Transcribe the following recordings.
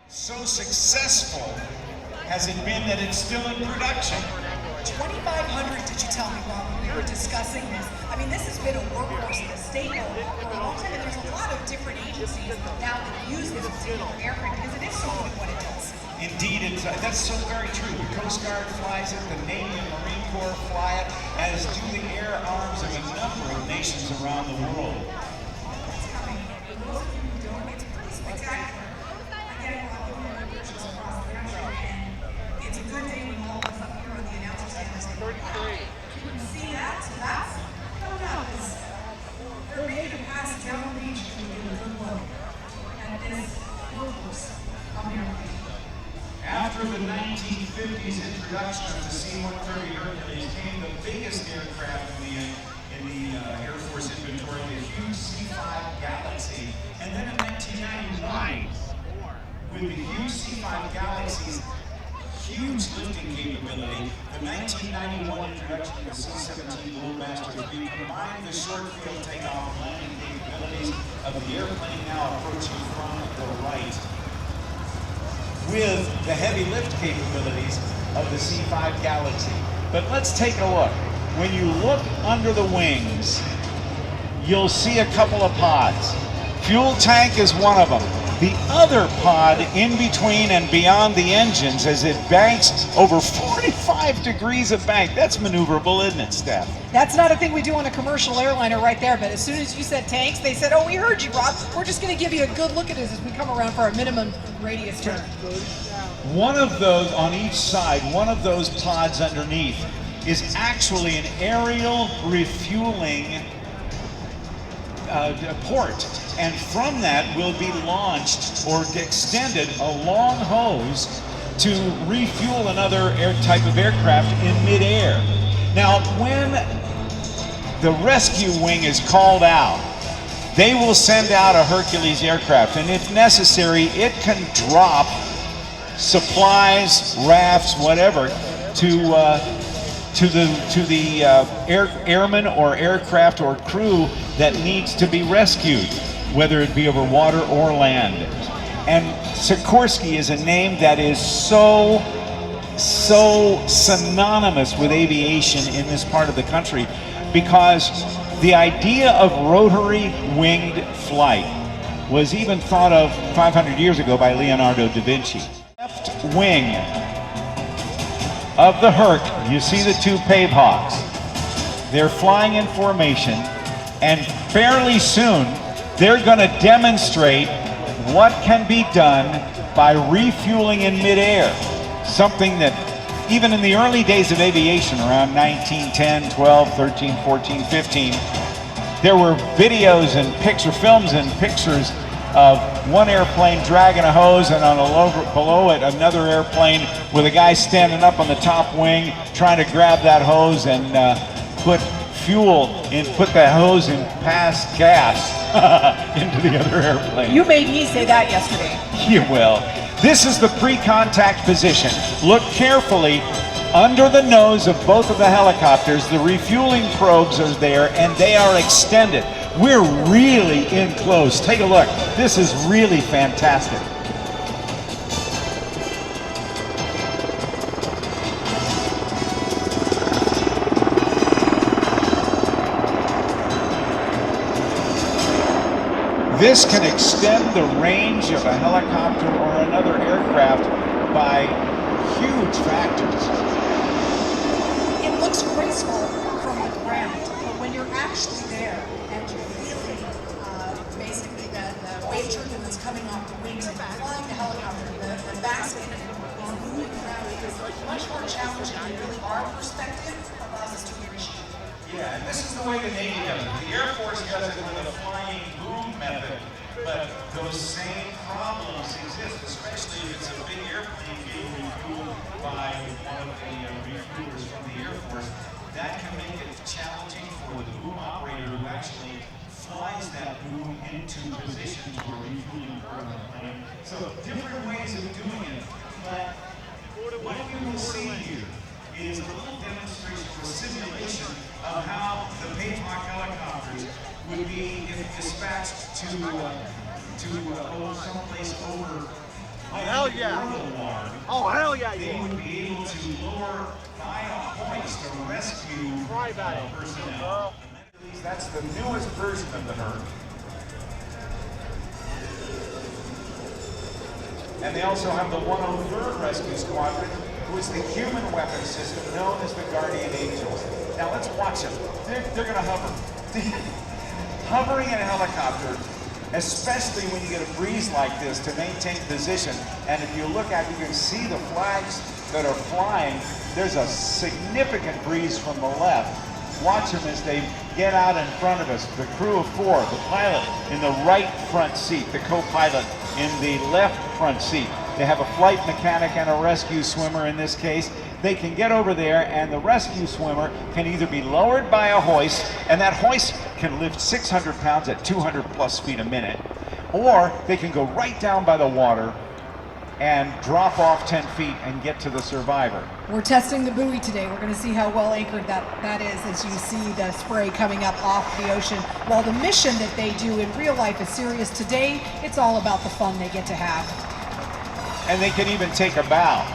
So successful has it been that it's still in production? 2,500, did you tell me, Bob, when we were discussing this? I mean, this has been a workhorse and a staple for a long time, and there's a lot of different agencies now that use this particular aircraft because it is so good at what it does. Indeed, that's so very true. The Coast Guard flies it, the Navy and Marine Corps fly it, as do the air arms of a number of nations around the world. That's coming. For those of you who don't, it's pretty spectacular. Again, we're all doing our pictures across the country, and it's a good day when all of us up here on the announcer stand are saying, wow, you can see that, so that's coming up. They're making it past Devil Beach to get a good look at this workhorse on the airplane. After the 1950s introduction of the C-130 Hercules came the biggest aircraft in the Air Force inventory, the huge C-5 Galaxy. And then in 1999, with the huge C-5 Galaxy's huge lifting capability, the 1991 introduction of the C-17 Globemaster, we combined the short field takeoff and landing capabilities of the airplane now approaching from the right with the heavy lift capabilities of the C-5 Galaxy. But let's take a look. When you look under the wings, you'll see a couple of pods. Fuel tank is one of them. The other pod in between and beyond the engines as it banks over 45 degrees of bank. That's maneuverable, isn't it, Steph? That's not a thing we do on a commercial airliner right there, but as soon as you said tanks, they said, oh, we heard you, Rob. We're just going to give you a good look at this as we come around for our minimum radius turn. One of those on each side, one of those pods underneath is actually an aerial refueling port, and from that will be launched or extended a long hose to refuel another type of aircraft in midair. Now, when the rescue wing is called out, they will send out a Hercules aircraft, and if necessary, it can drop supplies, rafts, whatever, to the airman or aircraft or crew that needs to be rescued, whether it be over water or land. And Sikorsky is a name that is so synonymous with aviation in this part of the country, because the idea of rotary winged flight was even thought of 500 years ago by Leonardo da Vinci. Left wing of the Herc, you see the two Pave Hawks. They're flying in formation, and fairly soon they're going to demonstrate what can be done by refueling in midair. Something that even in the early days of aviation, around 1910, 12, 13, 14, 15, there were videos and films and pictures of one airplane dragging a hose, and below it another airplane with a guy standing up on the top wing trying to grab that hose and put that hose in past gas into the other airplane. You made me say that yesterday. You will. This is the pre-contact position. Look carefully under the nose of both of the helicopters. The refueling probes are there, and they are extended. We're really in close. Take a look. This is really fantastic. This can extend the range of a helicopter or another aircraft by huge factors. It looks graceful from the ground, but when you're actually there and you're feeling basically the wave turbine that's coming off the wings and flying the helicopter, the basket is moving around, is much more challenging than really our perspective allows us to appreciate. Yeah, and this is the way the Navy does it. The Air Force does it with a flying boom method, but those same problems exist, especially if it's a big airplane being refueled by one of the refuelers from the Air Force. That can make it challenging for the boom operator who actually flies that boom into position for refueling for the plane. So different ways of doing it, but what we will see here is a little demonstration or simulation of how the Pave helicopters would be if dispatched to someplace over. hell yeah! Oh, hell yeah, you they would be able to lower via hoist to rescue personnel. That's the newest version of the Herc. And they also have the 103rd Rescue Squadron, who is the human weapon system known as the Guardian Angels. Now let's watch them. They're going to hover. Hovering in a helicopter, especially when you get a breeze like this, to maintain position. And if you look at, you can see the flags that are flying. There's a significant breeze from the left. Watch them as they get out in front of us. The crew of 4, the pilot in the right front seat, the co-pilot in the left front seat. They have a flight mechanic and a rescue swimmer in this case. They can get over there, and the rescue swimmer can either be lowered by a hoist, and that hoist can lift 600 pounds at 200 plus feet a minute, or they can go right down by the water and drop off 10 feet and get to the survivor. We're testing the buoy today. We're going to see how well anchored that is as you see the spray coming up off the ocean. While the mission that they do in real life is serious, today it's all about the fun they get to have. And they can even take a bow.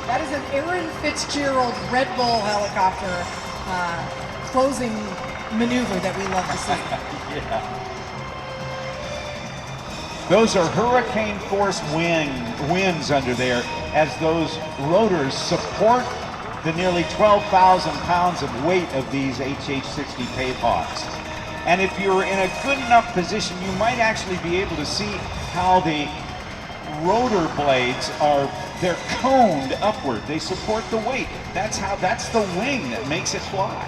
That is an Aaron Fitzgerald Red Bull helicopter closing maneuver that we love to see. Yeah. Those are hurricane force winds under there as those rotors support the nearly 12,000 pounds of weight of these HH-60 Pave Hawks. And if you're in a good enough position, you might actually be able to see how the rotor blades they're coned upward. They support the weight. That's the wing that makes it fly.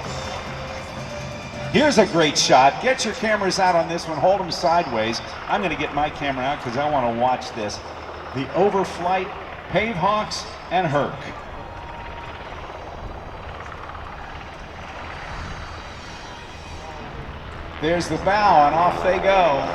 Here's a great shot. Get your cameras out on this one. Hold them sideways. I'm going to get my camera out because I want to watch this. The overflight Pave Hawks and Herc. There's the bow, and off they go.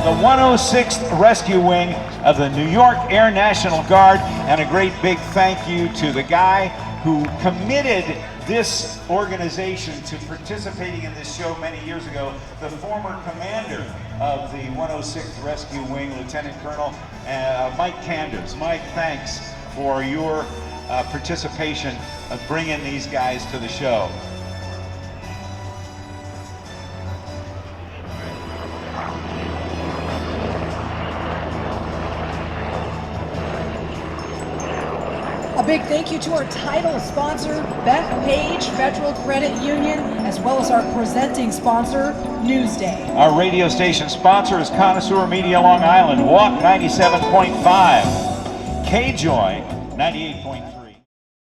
The 106th Rescue Wing of the New York Air National Guard, and a great big thank you to the guy who committed this organization to participating in this show many years ago, the former commander of the 106th Rescue Wing, Lieutenant Colonel Mike Kanders. Mike, thanks for your participation of bringing these guys to the show. A big thank you to our title sponsor, Bethpage Federal Credit Union, as well as our presenting sponsor, Newsday. Our radio station sponsor is Connoisseur Media Long Island, Walk 97.5, K-Joy 98.3.